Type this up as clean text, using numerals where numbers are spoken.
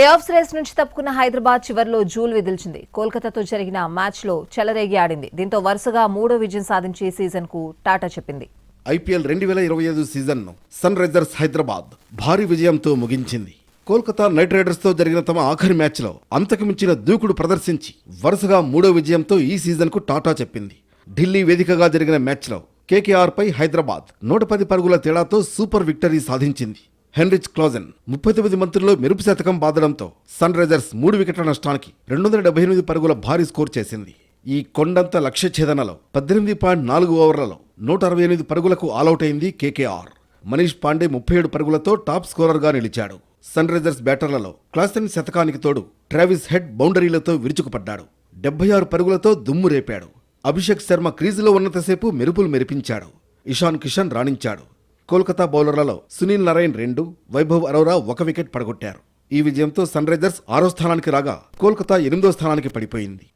Playoffs race నుంచి తప్పుకున్న హైదరాబాద్ చివర్లో joule విదిల్చింది. కోల్కతాతో జరిగిన మ్యాచ్లో చెలరేగి ఆడింది. దీంతో వరుసగా 3వ విజయం సాధించి సీజన్కు టాటా చెప్పింది. ఐపీఎల్ 2025 సీజన్ను సన్ రైజర్స్ హైదరాబాద్ భారీ విజయంతో ముగించింది. కోల్కతా నైట్ రైడర్స్తో జరిగిన తమ ఆఖరి మ్యాచ్లో అంతకు మించిన దూకుడు ప్రదర్శించి వరుసగా 3వ విజయంతో ఈ సీజన్కు టాటా చెప్పింది. ఢిల్లీ వేదికగా జరిగిన మ్యాచ్లో కేకేఆర్పై హైదరాబాద్ 110 పరుగుల తేడాతో సూపర్ విక్టరీ సాధించింది. హెన్రిచ్ క్లాజెన్ 39 బంతుల్లో మెరుపు శతకం బాదడంతో సన్ రైజర్స్ 3 వికెట్ల నష్టానికి 278 పరుగుల భారీ స్కోర్ చేసింది. ఈ కొండంత లక్ష్య ఛేదనలో 18.4 ఓవర్లలో 168 పరుగులకు ఆలౌట్ అయింది కేకేఆర్. మనీష్ పాండే 37 పరుగులతో టాప్ స్కోరర్గా నిలిచాడు. సన్ రైజర్స్ బ్యాటర్లలో క్లాసెన్ శతకానికి తోడు ట్రావిస్ హెడ్ బౌండరీలతో విరుచుకుపడ్డాడు. 76 పరుగులతో దుమ్ము రేపాడు. అభిషేక్ శర్మ క్రీజులో ఉన్నంతసేపు మెరుపులు మెరిపించాడు. ఇషాన్ కిషన్ రాణించాడు. కోల్కతా బౌలర్లలో సునీల్ నారాయణ్ 2, వైభవ్ అరోరా 1 వికెట్ పడగొట్టారు. ఈ విజయంతో సన్ రైజర్స్ 6వ స్థానానికి రాగా కోల్కతా 8వ స్థానానికి పడిపోయింది.